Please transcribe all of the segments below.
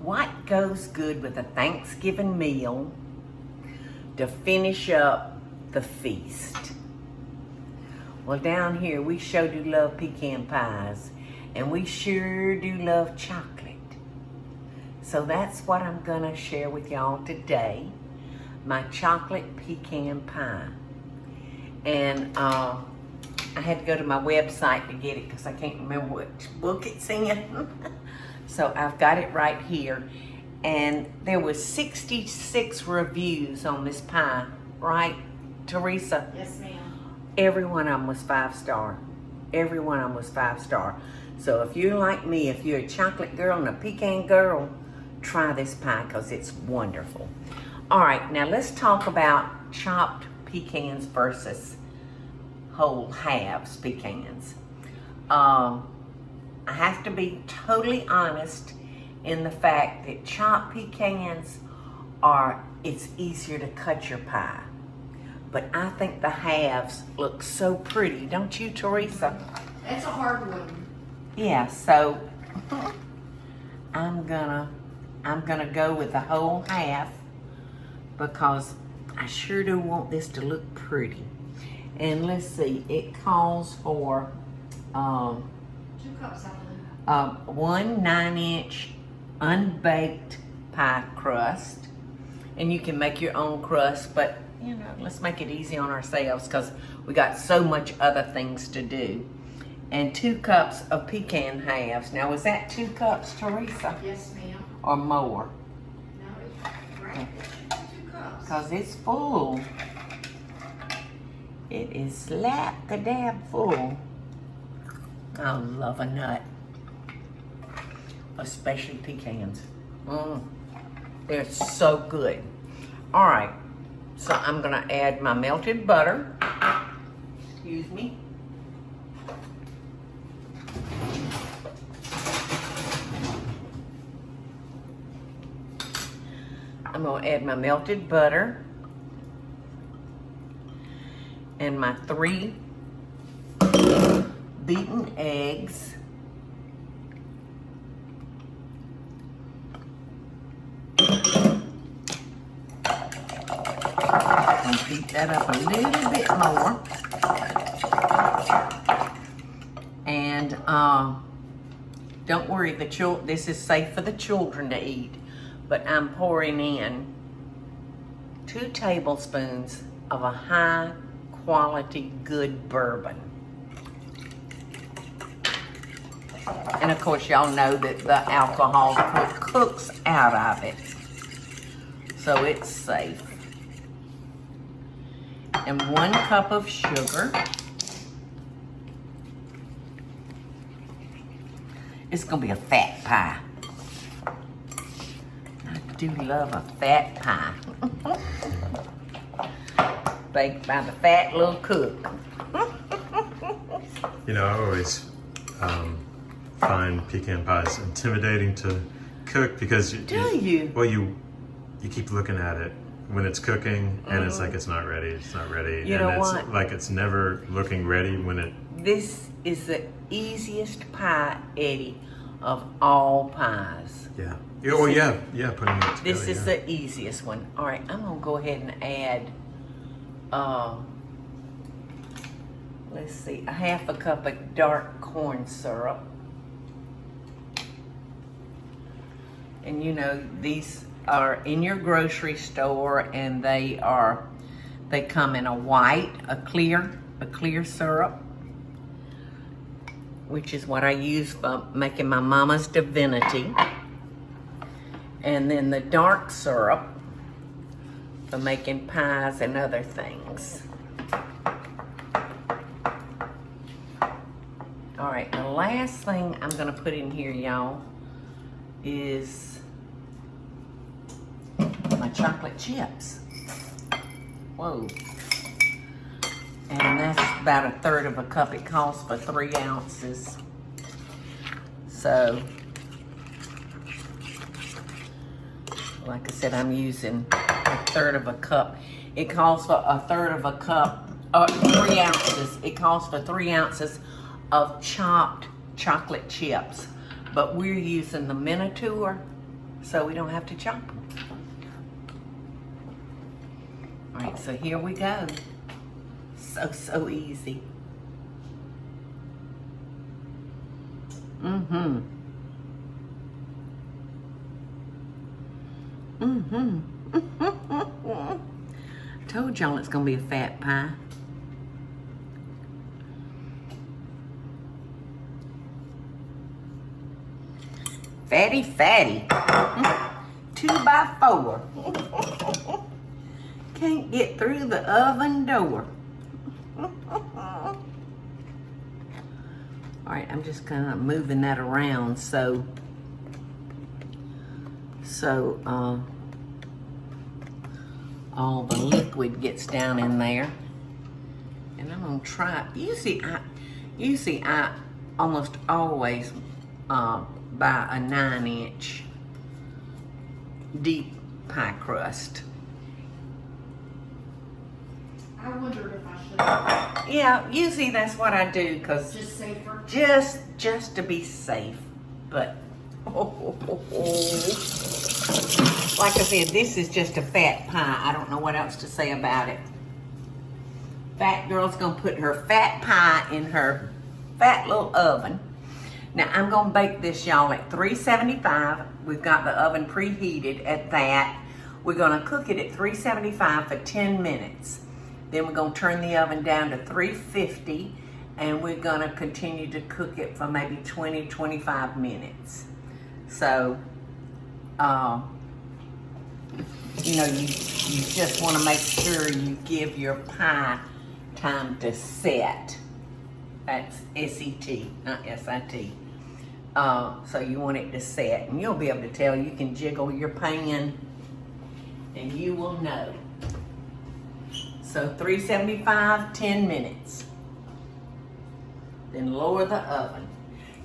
what goes good with a Thanksgiving meal to finish up the feast? Well, down here we sure do love pecan pies, and we sure do love chocolate. So that's what I'm gonna share with y'all today, my chocolate pecan pie. And I had to go to my website to get it because I can't remember which book it's in. So I've got it right here. And there was 66 reviews on this pie, right, Teresa? Yes, ma'am. Every one of them was 5-star. Every one of them was 5-star. So if you're like me, if you're a chocolate girl and a pecan girl, try this pie because it's wonderful. All right, now let's talk about chopped pecans versus whole halves pecans. I have to be totally honest in the fact that chopped pecans it's easier to cut your pie. But I think the halves look so pretty, don't you, Teresa? That's a hard one. Yeah, so I'm gonna go with the whole half because I sure do want this to look pretty. And let's see, it calls for 2 cups, I believe. 1 9-inch unbaked pie crust. And you can make your own crust, but you know, let's make it easy on ourselves because we got so much other things to do. And 2 cups of pecan halves. Now, was that 2 cups, Teresa? Yes, ma'am. Or more? No, it's right. It should be 2 cups. Because it's full. It is slap-a-dab full. I love a nut. Especially pecans. They're so good. All right. So I'm going to add my melted butter. Excuse me. I'm going to add my melted butter and my 3 beaten eggs. And beat that up a little bit more. And don't worry, this is safe for the children to eat. But I'm pouring in 2 tablespoons of a high quality good bourbon. And of course y'all know that the alcohol cooks out of it. So it's safe. And 1 cup of sugar. It's gonna be a fat pie. I do love a fat pie. Baked by the fat little cook. You know, I always find pecan pies intimidating to cook because you keep looking at it when it's cooking and it's like it's not ready, it's not ready. You know it's what? like it's never looking ready when it... This is the easiest pie, Eddie, of all pies. Yeah. Oh, yeah, putting it together. This is the easiest one. All right, I'm gonna go ahead and add, let's see, a 1/2 cup of dark corn syrup. And you know, these are in your grocery store and they come in a clear syrup, which is what I use for making my mama's divinity. And then the dark syrup for making pies and other things. All right, the last thing I'm gonna put in here, y'all, is my chocolate chips. Whoa. And that's about 1/3 cup. It calls for 3 ounces. So, like I said, I'm using 1/3 cup. It calls for 1/3 cup, 3 ounces. It calls for 3 ounces of chopped chocolate chips. But we're using the miniature so we don't have to chop them. All right, so here we go. So easy. Mm-hmm. Mm-hmm. Told y'all it's gonna be a fat pie. Fatty, fatty. 2x4. Can't get through the oven door. All right, I'm just kind of moving that around so all the liquid gets down in there. And I'm gonna try. Usually I almost always buy a 9-inch deep pie crust. I wondered if I should. Yeah, usually that's what I do, cause Just safer. just to be safe. But like I said, this is just a fat pie. I don't know what else to say about it. Fat girl's gonna put her fat pie in her fat little oven. Now I'm gonna bake this, y'all, at 375. We've got the oven preheated at that. We're gonna cook it at 375 for 10 minutes. Then we're gonna turn the oven down to 350, and we're gonna continue to cook it for maybe 20-25 minutes. So, you know, you just wanna make sure you give your pie time to set. That's S-E-T, not S-I-T. So you want it to set, and you'll be able to tell. You can jiggle your pan, and you will know. So 375, 10 minutes. Then lower the oven.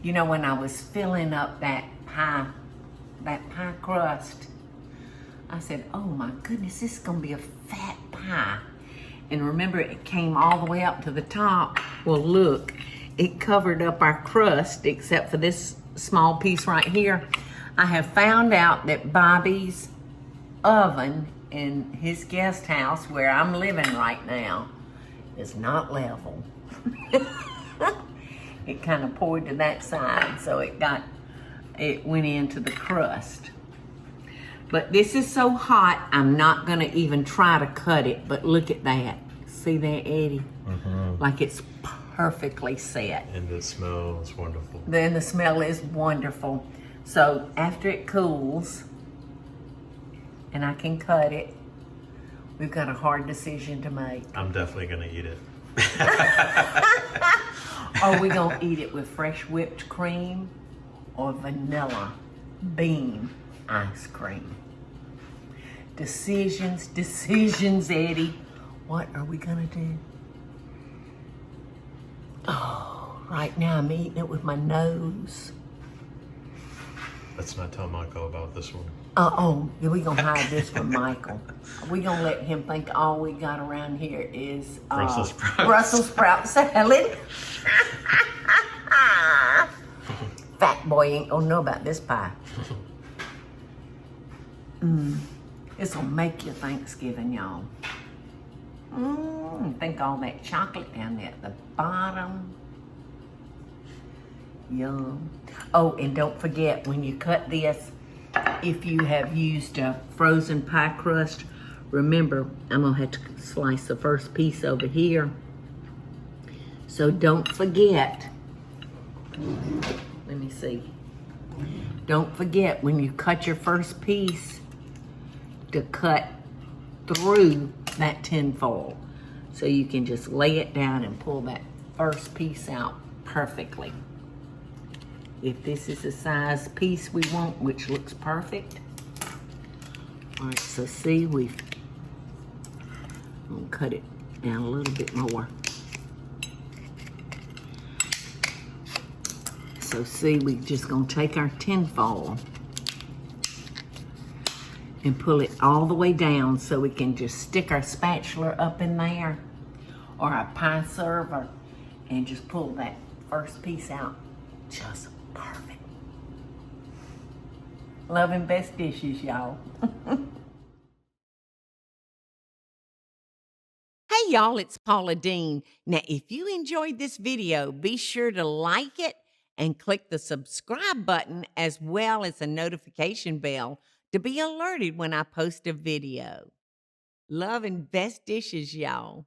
You know, when I was filling up that pie crust, I said, oh my goodness, this is gonna be a fat pie. And remember, it came all the way up to the top. Well, look, it covered up our crust except for this small piece right here. I have found out that Bobby's oven in his guest house where I'm living right now is not level. It kind of poured to that side, so it went into the crust. But this is so hot, I'm not gonna even try to cut it, but look at that. See that, Eddie? Mm-hmm. Like it's perfectly set. And the smell is wonderful. Then the smell is wonderful. So after it cools, and I can cut it, we've got a hard decision to make. I'm definitely gonna eat it. Are we gonna eat it with fresh whipped cream or vanilla bean ice cream? Decisions, Eddie. What are we gonna do? Oh, right now I'm eating it with my nose. Let's not tell Michael about this one. Yeah, we gonna hide this from Michael. We gonna let him think all we got around here is Brussels sprouts. Brussels sprout salad. Fat boy ain't gonna know about this pie. This will make your Thanksgiving, y'all. Think all that chocolate down there at the bottom. Yum. Oh, and don't forget, when you cut this, if you have used a frozen pie crust, remember, I'm gonna have to slice the first piece over here. So don't forget, let me see. Don't forget when you cut your first piece to cut through that tin foil. So you can just lay it down and pull that first piece out perfectly. If this is the size piece we want, which looks perfect. All right, so see, I'm gonna cut it down a little bit more. So see, we just gonna take our tin foil and pull it all the way down so we can just stick our spatula up in there or our pie server and just pull that first piece out just perfect. Love and best dishes, y'all. Hey y'all, it's Paula Deen. Now, if you enjoyed this video, be sure to like it and click the subscribe button as well as the notification bell to be alerted when I post a video. Love and best dishes, y'all.